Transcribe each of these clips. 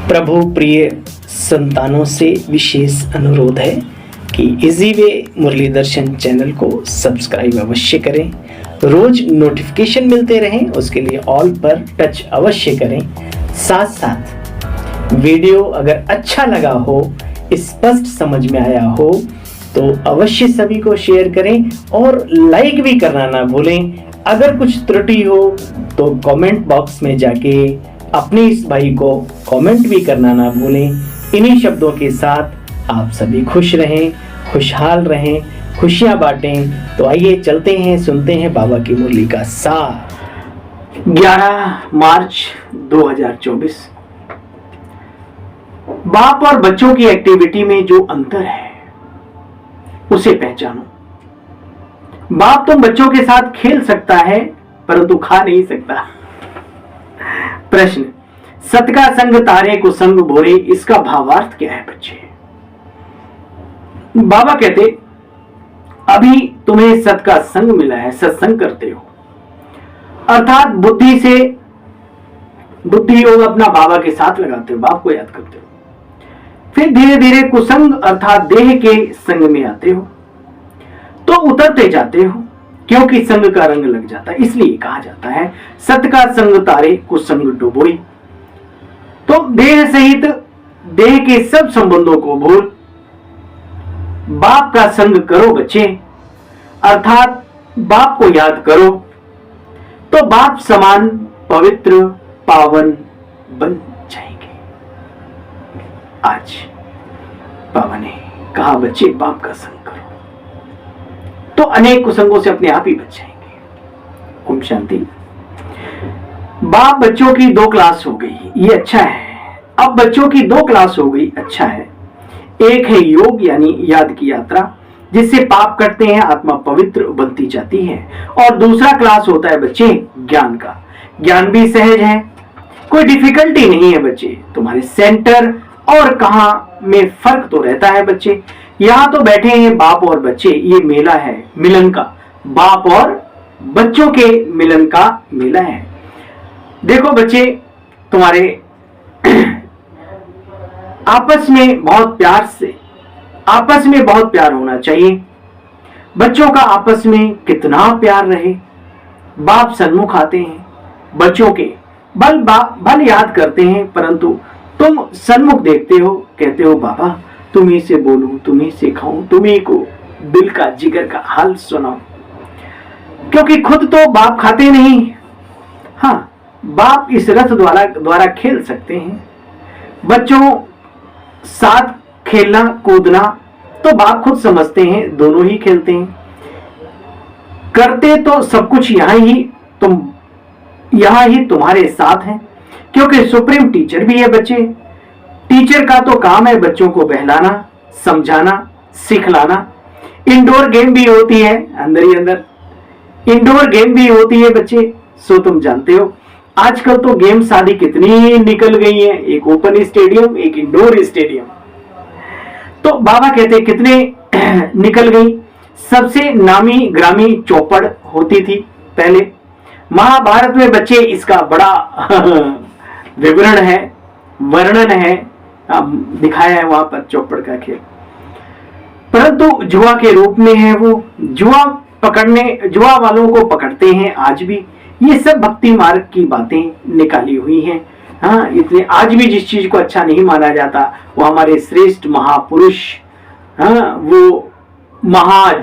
प्रभु प्रिय संतानों से विशेष अनुरोध है कि इजी वे मुरली दर्शन चैनल को सब्सक्राइब अवश्य करें, रोज नोटिफिकेशन मिलते रहें, उसके लिए ऑल पर टच अवश्य करें। साथ साथ वीडियो अगर अच्छा लगा हो, स्पष्ट समझ में आया हो तो अवश्य सभी को शेयर करें और लाइक भी करना ना भूलें। अगर कुछ त्रुटि हो तो कमेंट बॉक्स में जाके अपने इस भाई को कमेंट भी करना ना भूलें। इन्हीं शब्दों के साथ आप सभी खुश रहें, खुशहाल रहें, खुशियां बांटें। तो आइए चलते हैं, सुनते हैं बाबा की मुरली का सार। 11 मार्च 2024। बाप और बच्चों की एक्टिविटी में जो अंतर है उसे पहचानो। बाप तुम बच्चों के साथ खेल सकता है परंतु खा नहीं सकता। प्रश्न, सत का संग तारे को संग बोरे, इसका भावार्थ क्या है बच्चे? बाबा कहते अभी तुम्हें सत का संग मिला है, सत्संग करते हो, अर्थात बुद्धि योग अपना बाबा के साथ लगाते हो, बाप को याद करते हो। फिर धीरे धीरे कुसंग अर्थात देह के संग में आते हो तो उतरते जाते हो, क्योंकि संग का रंग लग जाता है। इसलिए कहा जाता है सत का संग तारे कुसंग डुबोई। तो देह सहित देह के सब संबंधों को भूल बाप का संग करो बच्चे, अर्थात बाप को याद करो तो बाप समान पवित्र पावन बन जाएंगे। आज बाबा ने कहा बच्चे बाप का संग करो तो अनेक कुसंगों से अपने आप ही बच जाएंगे। ओम शांति। बाप बच्चों की 2 क्लास हो गई, ये अच्छा है। अब बच्चों की 2 क्लास हो गई, अच्छा है। एक है योग यानी याद की यात्रा, जिससे पाप कटते हैं, आत्मा पवित्र बनती जाती है। और दूसरा क्लास होता है बच्चे ज्ञान का। ज्ञान भी सहज है, कोई डिफिकल्टी नहीं है बच्चे। तुम्हारे सेंटर और कहां में फर्क तो रहता है बच्चे। यहां तो बैठे हैं बाप और बच्चे, ये मेला है मिलन का, बाप और बच्चों के मिलन का मेला है। देखो बच्चे, तुम्हारे आपस में बहुत प्यार होना चाहिए। बच्चों का आपस में कितना प्यार रहे। बाप सन्मुख आते हैं, बच्चों के बल याद करते हैं, परंतु तुम सन्मुख देखते हो, कहते हो बाबा तुम्ही से बोलूं, तुम्ही से खाऊं, तुम्ही को दिल का जिगर का हाल सुनाऊं। क्योंकि खुद तो बाप खाते नहीं। हाँ, बाप इस रथ द्वारा खेल सकते हैं। बच्चों साथ खेलना कूदना तो बाप खुद समझते हैं, दोनों ही खेलते हैं। करते तो सब कुछ यहाँ ही तुम्हारे साथ है, क्योंकि सुप्रीम टीचर भी है बच्चे। टीचर का तो काम है बच्चों को बहलाना, समझाना, सिखलाना। इंडोर गेम भी होती है, अंदर ही अंदर इंडोर गेम भी होती है बच्चे। सो तुम जानते हो आजकल तो गेम शादी कितनी निकल गई है, एक ओपन स्टेडियम, एक इंडोर स्टेडियम। तो बाबा कहते कितने निकल गई। सबसे नामी ग्रामी चौपड़ होती थी पहले। महाभारत में बच्चे इसका बड़ा विवरण है, वर्णन है, दिखाया है वहां पर चौपड़ का खेल। परंतु जुआ के रूप में है वो। जुआ वालों को पकड़ते हैं आज भी। ये सब भक्ति मार्ग की बातें निकाली हुई हैं। हाँ, इसलिए आज भी जिस चीज को अच्छा नहीं माना जाता वो हमारे श्रेष्ठ महापुरुष, हाँ, वो महान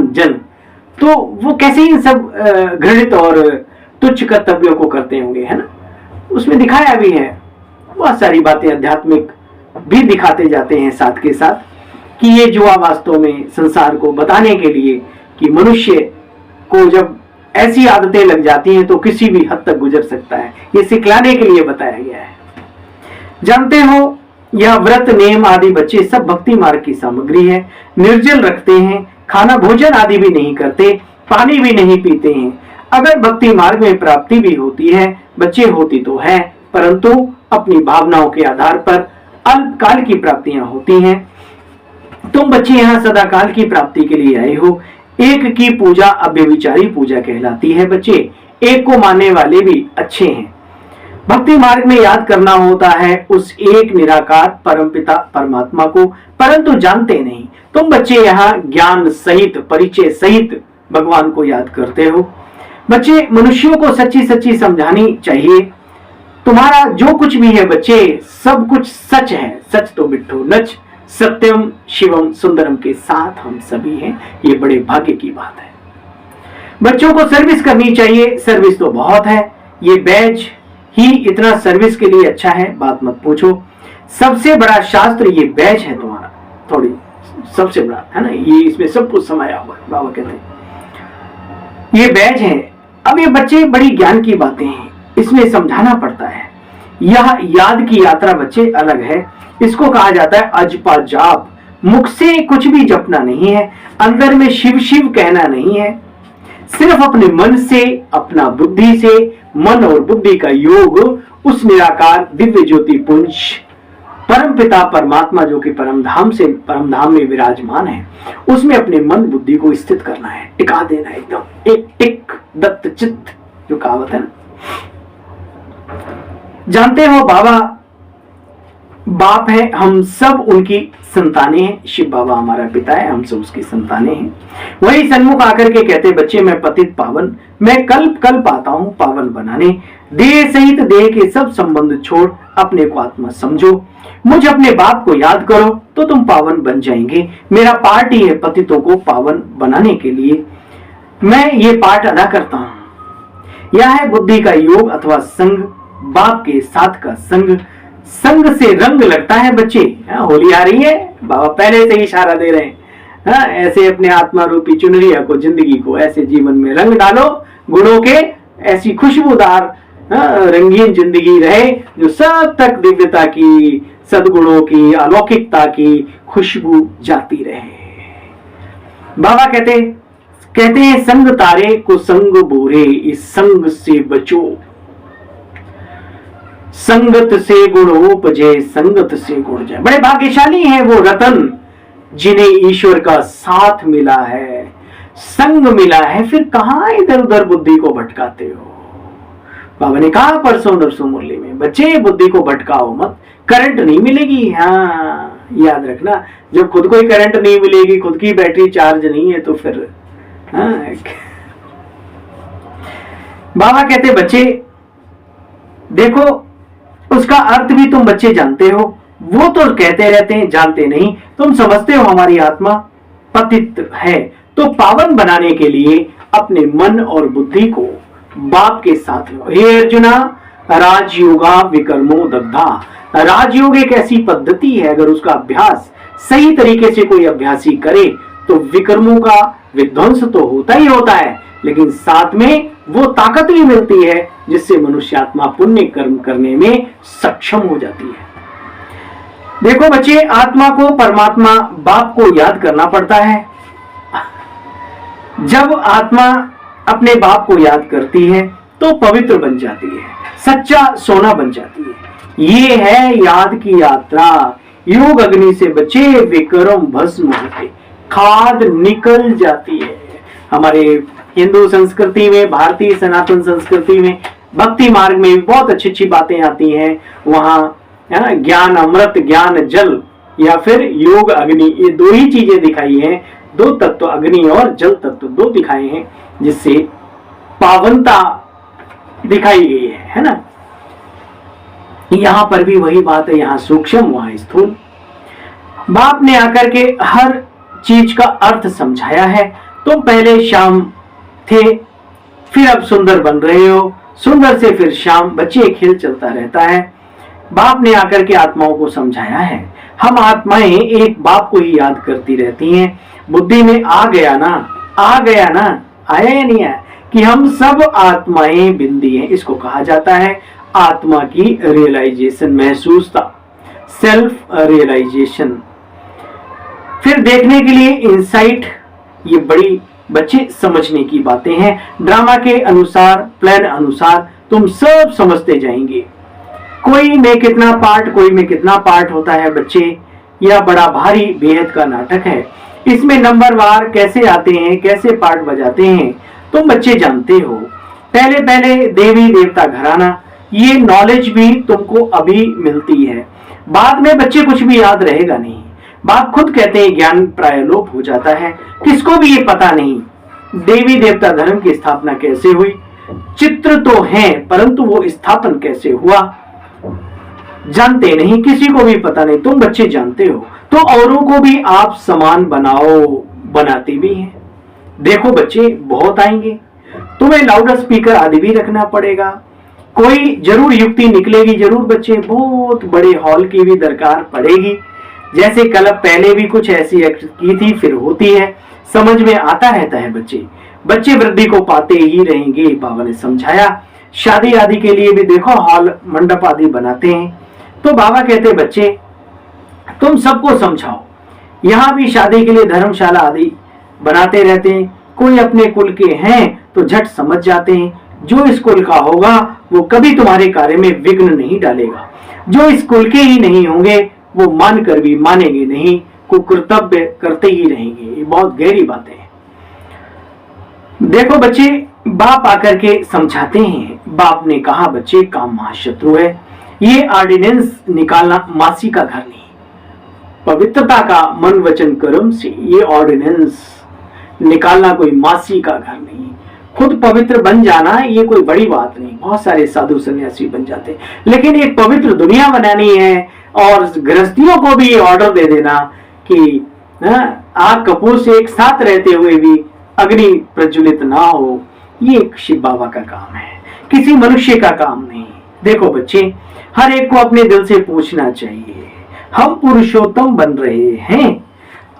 जन, तो वो कैसे इन सब घृणित और तुच्छ कर्तव्यों को करते होंगे, है ना। उसमें दिखाया भी है बहुत सारी बातें, आध्यात्मिक भी दिखाते जाते हैं साथ के साथ, कि ये जुआ वास्तव में संसार को बताने के लिए कि मनुष्य को जब ऐसी आदतें लग जाती हैं तो किसी भी हद तक गुजर सकता है, ये सिखलाने के लिए बताया गया है। जानते हो यह व्रत नेम आदि बच्चे सब भक्ति मार्ग की सामग्री है। निर्जल रखते हैं, खाना भोजन आदि भी नहीं करते, पानी भी नहीं पीते हैं। अगर भक्ति मार्ग में प्राप्ति भी होती है बच्चे, होती तो है, परंतु अपनी भावनाओं के आधार पर अल्पकाल की प्राप्तियां होती हैं। तुम बच्चे यहाँ सदाकाल की प्राप्ति के लिए आए हो। एक की पूजा अव्यभिचारी पूजा कहलाती है बच्चे। एक को मानने वाले भी अच्छे हैं। भक्ति मार्ग में याद करना होता है उस एक निराकार परमपिता परमात्मा को, परंतु जानते नहीं। तुम बच्चे यहाँ ज्ञान सहित, परिचय सहित भगवान को याद करते हो। बच्चे, मनुष्यों को सच्ची सच्ची समझानी चाहिए। तुम्हारा जो कुछ भी है बच्चे, सब कुछ सच है। सच तो बिट्ठो नच, सत्यम शिवम सुंदरम के साथ हम सभी हैं। ये बड़े भाग्य की बात है। बच्चों को सर्विस करनी चाहिए। सर्विस तो बहुत है, ये बैज ही इतना सर्विस के लिए अच्छा है, बात मत पूछो। सबसे बड़ा शास्त्र ये बैज है तुम्हारा, थोड़ी सबसे बड़ा है ना, ये इसमें सब कुछ समाया हुआ है। बाबा कहते हैं ये बैज है। अब ये बच्चे बड़ी ज्ञान की बातें हैं, इसमें समझाना पड़ता है। यह याद की यात्रा बच्चे अलग है। इसको कहा जाता है अजपा जाप। मुख से कुछ भी जपना नहीं है, अंदर में शिव शिव कहना नहीं है। सिर्फ अपने मन से, अपना बुद्धि से, मन और बुद्धि का योग उस निराकार दिव्य ज्योति पुंज परम पिता परमात्मा जो कि परमधाम में विराजमान है, उसमें अपने मन बुद्धि को स्थित करना है, टिका देना है एकदम। एक टिक दत्त चित्त जो कहावत है ना। जानते हो बाबा बाप है, हम सब उनकी संतानें हैं। शिव बाबा हमारा पिता है, हम सब उसकी संतानें हैं। वही सन्मुख आकर के कहते बच्चे मैं पतित पावन, मैं कल्प कल्प आता हूं पावन बनाने। देह सहित देह के सब संबंध छोड़ अपने को आत्मा समझो। मुझ अपने बाप को याद करो तो तुम पावन बन जाएंगे। मेरा पार्ट ही है पतितों को पावन बनाने के लिए, मैं ये पार्ट अदा करता हूं। यह है बुद्धि का योग अथवा संग, बाप के साथ का संग। संग से रंग लगता है बच्चे। होली आ रही है, बाबा पहले से ही इशारा दे रहे हैं। ऐसे अपने आत्मा रूपी चुनरिया को, जिंदगी को ऐसे जीवन में रंग डालो गुणों के, ऐसी खुशबूदार रंगीन जिंदगी रहे जो सब तक दिव्यता की, सद्गुणों की, अलौकिकता की खुशबू जाती रहे। बाबा कहते हैं संग तारे को संग बोरे, इस संग से बचो। संगत से गुण उपजे, संगत से गुण जाए। बड़े भाग्यशाली हैं वो रतन जिन्हें ईश्वर का साथ मिला है, संग मिला है। फिर कहां इधर उधर बुद्धि को भटकाते हो। बाबा ने कहा परसों नरसों मुरली में, बच्चे बुद्धि को भटकाओ मत, करंट नहीं मिलेगी। हाँ याद रखना, जब खुद को ही करंट नहीं मिलेगी, खुद की बैटरी चार्ज नहीं है तो फिर बाबा कहते बच्चे देखो, उसका अर्थ भी तुम बच्चे जानते हो। वो तो कहते रहते हैं, जानते नहीं। तुम समझते हो हमारी आत्मा पतित है, तो पावन बनाने के लिए अपने मन और बुद्धि को बाप के साथ लो। हे अर्जुना, राजयोगा विकर्मो दग्धा। राजयोग एक ऐसी पद्धति है, अगर उसका अभ्यास सही तरीके से कोई अभ्यासी करे तो विकर्मों का विध्वंस तो होता ही होता है, लेकिन साथ में वो ताकत भी मिलती है जिससे मनुष्य आत्मा पुण्य कर्म करने में सक्षम हो जाती है। देखो बच्चे, आत्मा को परमात्मा बाप को याद करना पड़ता है। जब आत्मा अपने बाप को याद करती है तो पवित्र बन जाती है, सच्चा सोना बन जाती है। ये है याद की यात्रा। योग अग्नि से बचे विक्रम भस्म होते, खाद निकल जाती है। हमारे हिंदू संस्कृति में, भारतीय सनातन संस्कृति में, भक्ति मार्ग में भी बहुत अच्छी अच्छी बातें आती हैं। वहां है ना, ज्ञान अमृत, ज्ञान जल या फिर योग अग्नि, ये दो ही चीजें दिखाई हैं। दो तत्व, अग्नि और जल तत्व दो दिखाए हैं, जिससे पावनता दिखाई गई है ना। यहां पर भी वही बात है, यहां सूक्ष्म वहां स्थूल। बाप ने आकर के हर चीज का अर्थ समझाया है। तुम पहले श्याम थे, फिर अब सुंदर बन रहे हो, सुंदर से फिर श्याम। बच्चे खेल चलता रहता है। बाप ने आकर के आत्माओं को समझाया है। हम आत्माएं एक बाप को ही याद करती रहती हैं। बुद्धि में आ गया ना, आया या नहीं आया कि हम सब आत्माएं बिंदी हैं। इसको कहा जाता है आत्मा की रियलाइजेशन, महसूसता, सेल्फ रियलाइजेशन। फिर देखने के लिए इंसाइट। ये बड़ी बच्चे समझने की बातें हैं। ड्रामा के अनुसार, प्लान अनुसार तुम सब समझते जाएंगे। कोई में कितना पार्ट, कोई में कितना पार्ट होता है बच्चे। यह बड़ा भारी बेहद का नाटक है। इसमें नंबर वार कैसे आते हैं, कैसे पार्ट बजाते हैं, तुम बच्चे जानते हो। पहले पहले देवी देवता घराना, ये नॉलेज भी तुमको अभी मिलती है, बाद में बच्चे कुछ भी याद रहेगा नहीं। बाप खुद कहते हैं ज्ञान प्राय लोप हो जाता है, किसको भी ये पता नहीं देवी देवता धर्म की स्थापना कैसे हुई। चित्र तो है परंतु वो स्थापन कैसे हुआ जानते नहीं, किसी को भी पता नहीं, तुम बच्चे जानते हो। तो औरों को भी आप समान बनाओ, बनाते भी हैं। देखो बच्चे बहुत आएंगे, तुम्हें लाउड स्पीकर आदि भी रखना पड़ेगा, कोई जरूर युक्ति निकलेगी जरूर बच्चे, बहुत बड़े हॉल की भी दरकार पड़ेगी। जैसे कल पहले भी कुछ ऐसी एक्ट की थी, फिर होती है, समझ में आता रहता है बच्चे, बच्चे वृद्धि को पाते ही रहेंगे। बाबा ने समझाया शादी आदि के लिए भी देखो हॉल मंडप आदि बनाते हैं, तो बाबा कहते बच्चे तुम सबको समझाओ, यहाँ भी शादी के लिए धर्मशाला आदि बनाते रहते हैं। कोई अपने कुल के हैं तो झट समझ जाते हैं, जो इस कुल का होगा वो कभी तुम्हारे कार्य में विघ्न नहीं डालेगा, जो इस कुल के ही नहीं होंगे वो मान कर भी मानेंगे नहीं, कुकर्तव्य करते ही रहेंगे। ये बहुत गहरी बातें हैं। देखो बच्चे बाप आकर के समझाते हैं, बाप ने कहा बच्चे काम महाशत्रु है, ये ऑर्डिनेंस निकालना मासी का घर नहीं, पवित्रता का मन वचन कर्म से ये ऑर्डिनेंस निकालना कोई मासी का घर नहीं। खुद पवित्र बन जाना ये कोई बड़ी बात नहीं, बहुत सारे साधु सन्यासी बन जाते हैं, लेकिन एक पवित्र दुनिया बनानी है और गृहस्थियों को भी ये ऑर्डर दे देना कि आग कपूर से एक साथ रहते हुए भी अग्नि प्रज्वलित ना हो, ये शिव बाबा का काम है, किसी मनुष्य का काम नहीं। देखो बच्चे हर एक को अपने दिल से पूछना चाहिए, हम पुरुषोत्तम बन रहे हैं,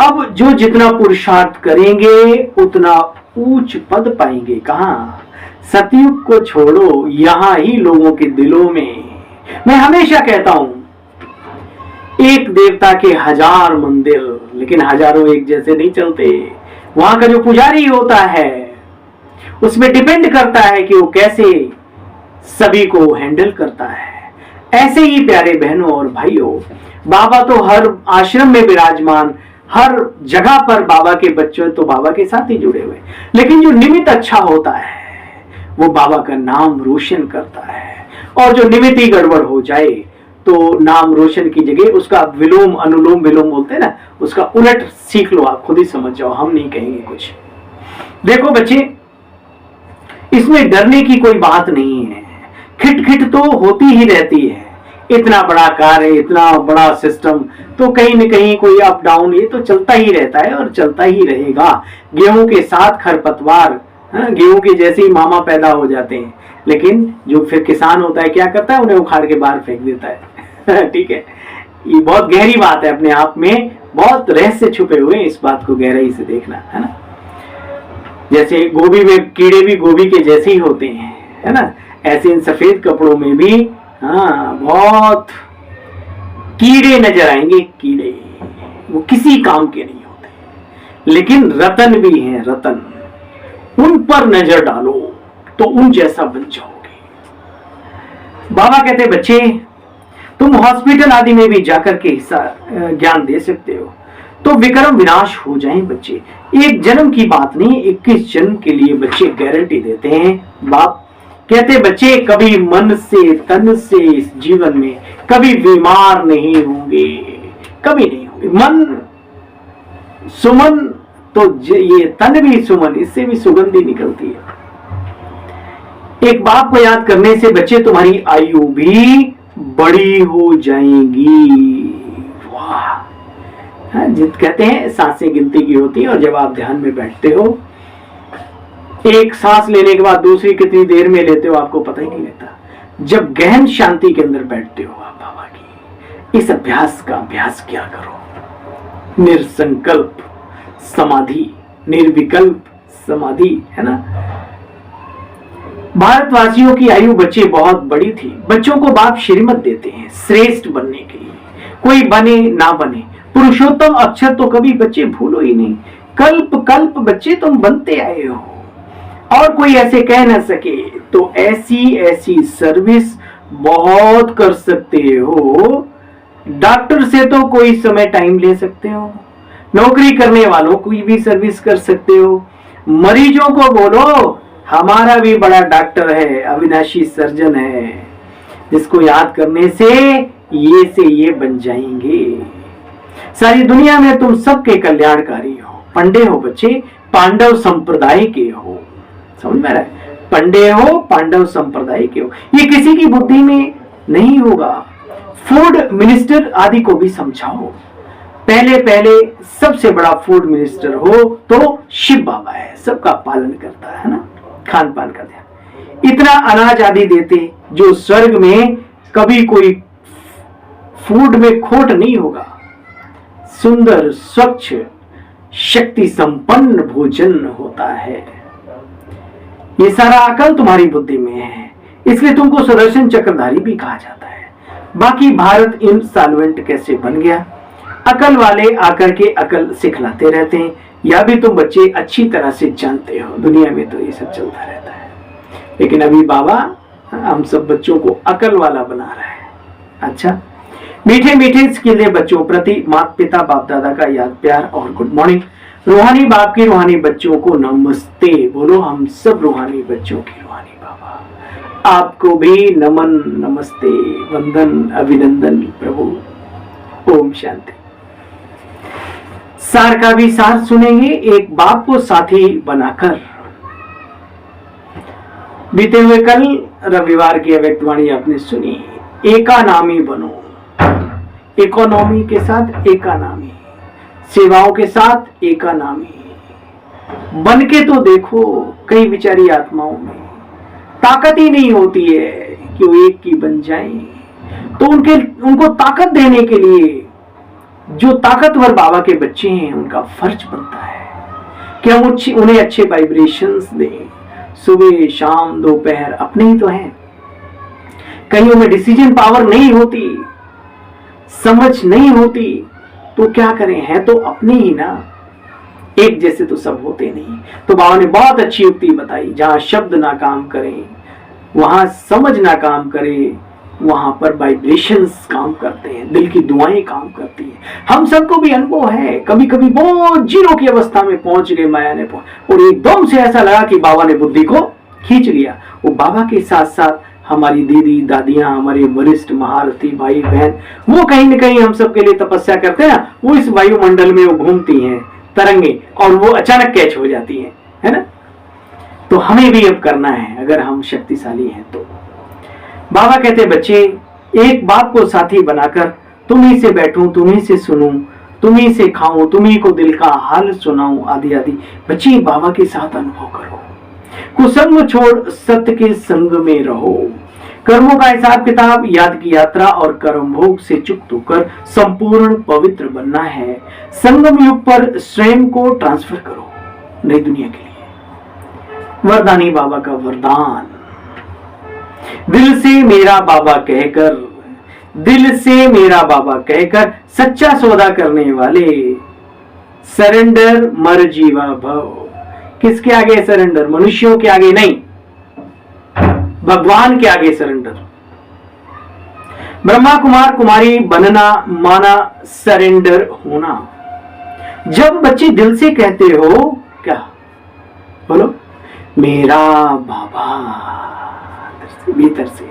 अब जो जितना पुरुषार्थ करेंगे उतना ऊंच पद पाएंगे। कहाँ? सतयुग को छोड़ो, यहाँ ही लोगों के दिलों में। मैं हमेशा कहता हूं एक देवता के 1000 मंदिर, लेकिन हजारों एक जैसे नहीं चलते। वहां का जो पुजारी होता है उसमें डिपेंड करता है कि वो कैसे सभी को हैंडल करता है। ऐसे ही प्यारे बहनों और भाइयों, बाबा तो हर आश्रम में विराजमान, हर जगह पर बाबा के बच्चे तो बाबा के साथ ही जुड़े हुए, लेकिन जो निमित्त अच्छा होता है वो बाबा का नाम रोशन करता है, और जो निमित्त ही गड़बड़ हो जाए तो नाम रोशन की जगह उसका विलोम अनुलोम विलोम बोलते हैं ना, उसका उलट सीख लो, आप खुद ही समझ जाओ, हम नहीं कहेंगे कुछ। देखो बच्चे इसमें डरने की कोई बात नहीं है, खिटखिट तो होती ही रहती है, इतना बड़ा कार्य, इतना बड़ा सिस्टम, तो कहीं न कहीं कोई अप डाउन ये तो चलता ही रहता है और चलता ही रहेगा। गेहूं के साथ खरपतवार, गेहूं के जैसे ही मामा पैदा हो जाते हैं, लेकिन जो फिर किसान होता है क्या करता है, उन्हें उखाड़ के बाहर फेंक देता है। ठीक है, ये बहुत गहरी बात है, अपने आप में बहुत रहस्य छुपे हुए हैं, इस बात को गहराई से देखना है ना। जैसे गोभी में कीड़े भी गोभी के जैसे ही होते हैं, है ना, ऐसे इन सफेद कपड़ों में भी बहुत कीड़े नजर आएंगे, कीड़े, वो किसी काम के नहीं होते, लेकिन रतन भी हैं, रतन, उन पर नजर डालो तो उन जैसा बन जाओगे। बाबा कहते बच्चे तुम हॉस्पिटल आदि में भी जाकर के हिस्सा ज्ञान दे सकते हो, तो विक्रम विनाश हो जाएं बच्चे। एक जन्म की बात नहीं, 21 जन्म के लिए बच्चे गारंटी देते हैं। बाप कहते बच्चे कभी मन से तन से इस जीवन में कभी बीमार नहीं होंगे, कभी नहीं होंगे। मन सुमन तो ये तन भी सुमन, इससे भी सुगंधी निकलती है। एक बाप को याद करने से बच्चे तुम्हारी आयु भी बड़ी हो जाएंगी। वाह, जित कहते हैं सांसें गिनती की होती है, और जब आप ध्यान में बैठते हो, एक सांस लेने के बाद दूसरी कितनी देर में लेते हो आपको पता ही नहीं लगता। जब गहन शांति के अंदर बैठते हो आप बाबा की, इस अभ्यास का अभ्यास क्या करो, निर्संकल्प समाधि, निर्विकल्प समाधि, है ना। भारतवासियों की आयु बच्चे बहुत बड़ी थी, बच्चों को बाप श्रीमत देते हैं श्रेष्ठ बनने के लिए, कोई बने ना बने, पुरुषोत्तम अक्षर तो कभी बच्चे भूलो ही नहीं। कल्प कल्प बच्चे तुम बनते आए हो, और कोई ऐसे कह ना सके, तो ऐसी ऐसी सर्विस बहुत कर सकते हो। डॉक्टर से तो कोई समय टाइम ले सकते हो, नौकरी करने वालों की भी सर्विस कर सकते हो, मरीजों को बोलो हमारा भी बड़ा डॉक्टर है, अविनाशी सर्जन है, जिसको याद करने से ये बन जाएंगे। सारी दुनिया में तुम सबके कल्याणकारी हो। पंडे हो बच्चे, पांडव संप्रदाय के हो। समझ में रहा है? पंडे हो, पांडव संप्रदाय के हो। ये किसी की बुद्धि में नहीं होगा। फूड मिनिस्टर आदि को भी समझाओ। पहले सबसे बड़ा फूड मिनिस्टर हो तो शिव बाबा है, सबका पालन करता है ना, खान पान का ध्यान। इतना अनाज आदि देते जो स्वर्ग में कभी कोई फूड में खोट नहीं होगा। सुंदर, स्वच्छ, शक्ति संपन्न भोजन होता है। ये सारा अकल तुम्हारी बुद्धि में है, इसलिए तुमको सुदर्शन चक्रधारी भी कहा जाता है। बाकी भारत इंसॉल्वेंट कैसे बन गया, अकल वाले आकर के अकल सिखलाते रहते हैं। या भी तुम बच्चे अच्छी तरह से जानते हो, दुनिया में तो ये सब चलता रहता है। लेकिन अभी बाबा हम सब बच्चों को अकल वाला बना रहा है। अच्छा, मीठे मीठे इसके बच्चों प्रति माता पिता बाप दादा का याद प्यार और गुड मॉर्निंग। रूहानी बाप की रूहानी बच्चों को नमस्ते बोलो। हम सब रूहानी बच्चों की रूहानी बाबा आपको भी नमन, नमस्ते, वंदन, अभिनंदन प्रभु। ओम शांति। सार का भी सार सुनेंगे, एक बाप को साथी बनाकर। बीते हुए कल रविवार की अव्यक्तवाणी आपने सुनी, एकानामी बनो। इकोनॉमी के साथ एकानामी, सेवाओं के साथ एकानामी बन के तो देखो। कई बेचारी आत्माओं में ताकत ही नहीं होती है कि वो एक की बन जाएं, तो उनको ताकत देने के लिए जो ताकतवर बाबा के बच्चे हैं उनका फर्ज बनता है कि हम उन्हें अच्छे वाइब्रेशंस दें। सुबह शाम दोपहर अपने ही तो हैं। कईयों में डिसीजन पावर नहीं होती, समझ नहीं होती, तो क्या करें, है तो अपने ही ना, एक जैसे तो सब होते नहीं। तो बाबा ने बहुत अच्छी युक्ति बताई, जहां शब्द ना काम करें, वहां समझ ना काम करे, वहां पर वाइब्रेशंस काम करते हैं, दिल की दुआएं काम करती हैं। हम सबको भी अनुभव है, कभी कभी बहुत जीरो की अवस्था में पहुंच गए माया ने, और एकदम से ऐसा लगा कि बाबा ने बुद्धि को खींच लिया। वो बाबा के साथ साथ हमारी दीदी दादियां, हमारे वरिष्ठ महारथी भाई बहन, वो कहीं न कहीं हम सब के लिए तपस्या करते हैं ना, वो इस वायुमंडल में वो घूमती हैं तरंगे, और वो अचानक कैच हो जाती हैं, है ना। तो हमें भी अब करना है, अगर हम शक्तिशाली हैं तो। बाबा कहते बच्चे, एक बाप को साथी बनाकर तुम्ही से बैठूं, तुम्ही से सुनूं, तुम्ही से खाऊं, तुम्ही को दिल का हाल सुनाऊं, आदि आदि। बच्चे बाबा के साथ अनुभव करो, कुसंग छोड़ सत्य के संग में रहो। कर्मों का हिसाब किताब, याद की यात्रा और कर्म भोग से चुक्त होकर संपूर्ण पवित्र बनना है। संगम युग पर स्वयं को ट्रांसफर करो नई दुनिया के लिए। वरदानी बाबा का वरदान, दिल से मेरा बाबा कहकर, दिल से मेरा बाबा कहकर सच्चा सौदा करने वाले, सरेंडर मर जीवा भव। किसके आगे सरेंडर? मनुष्यों के आगे नहीं, भगवान के आगे सरेंडर। ब्रह्मा कुमार कुमारी बनना माना सरेंडर होना। जब बच्चे दिल से कहते हो, क्या बोलो, मेरा बाबा, भीतर से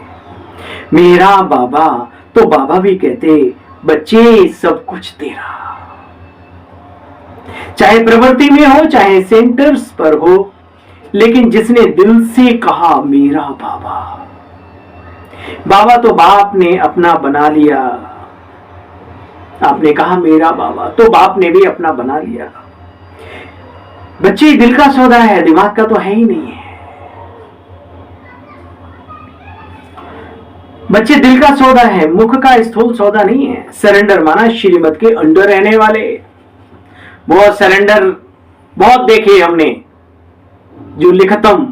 मेरा बाबा, तो बाबा भी कहते बच्चे सब कुछ तेरा। चाहे प्रवृत्ति में हो, चाहे सेंटर्स पर हो, लेकिन जिसने दिल से कहा मेरा बाबा, बाबा तो बाप ने अपना बना लिया। आपने कहा मेरा बाबा, तो बाप ने भी अपना बना लिया। बच्चे दिल का सौदा है, दिमाग का तो है ही नहीं है। बच्चे दिल का सौदा है, मुख का स्थूल सौदा नहीं है। सरेंडर माना श्रीमत के अंडर रहने वाले। बहुत सरेंडर बहुत देखे हमने, जो लिखतम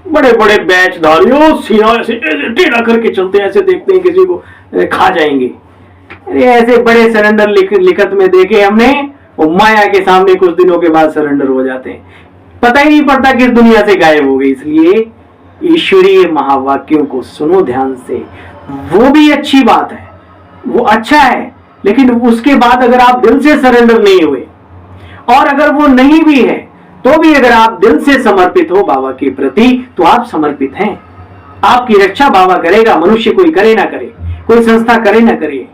बड़े बड़े बैचधारियों, सीना ऐसे टेढ़ा करके चलते हैं, ऐसे देखते हैं किसी को खा जाएंगे। अरे ऐसे बड़े सरेंडर लिखत में देखे हमने, वो माया के सामने कुछ दिनों के बाद सरेंडर हो जाते हैं, पता ही नहीं पड़ता किस दुनिया से गायब हो गई। इसलिए ईश्वरीय महावाक्यों को सुनो ध्यान से। वो भी अच्छी बात है, वो अच्छा है, लेकिन उसके बाद अगर आप दिल से सरेंडर नहीं हुए, और अगर वो नहीं भी है तो भी अगर आप दिल से समर्पित हो बाबा के प्रति, तो आप समर्पित हैं। आपकी रक्षा बाबा करेगा, मनुष्य कोई करे ना करे, कोई संस्था करे ना करे,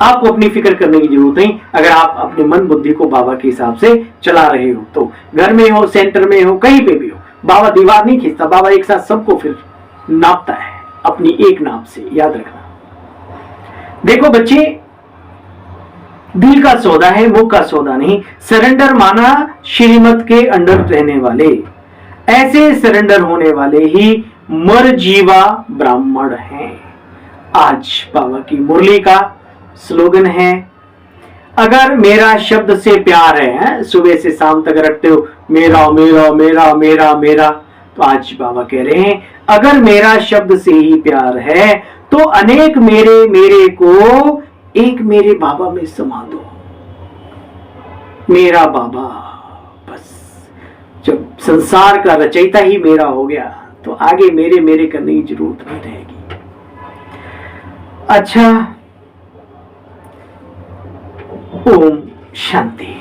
आपको अपनी फिक्र करने की जरूरत नहीं। अगर आप अपने मन बुद्धि को बाबा के हिसाब से चला रहे हो तो, घर में हो, सेंटर में हो, कहीं पे भी हो, बाबा दीवार नहीं खींचता, बाबा एक साथ सबको फिर नापता है अपनी एक नाप से, याद रखना। देखो बच्चे, दिल का सौदा है, मुख का सौदा नहीं। सरेंडर माना श्रीमत के अंडर रहने वाले, ऐसे सरेंडर होने वाले ही मरजीवा ब्राह्मण हैं। आज बाबा की मुरली का स्लोगन है, अगर मेरा शब्द से प्यार है, सुबह से शाम तक रखते हो मेरा मेरा मेरा मेरा मेरा, तो आज बाबा कह रहे हैं अगर मेरा शब्द से ही प्यार है तो अनेक मेरे मेरे को एक मेरे बाबा में समा दो। मेरा बाबा, बस जब संसार का रचयिता ही मेरा हो गया तो आगे मेरे मेरे करने की जरूरत नहीं रहेगी। अच्छा, ओम शांति।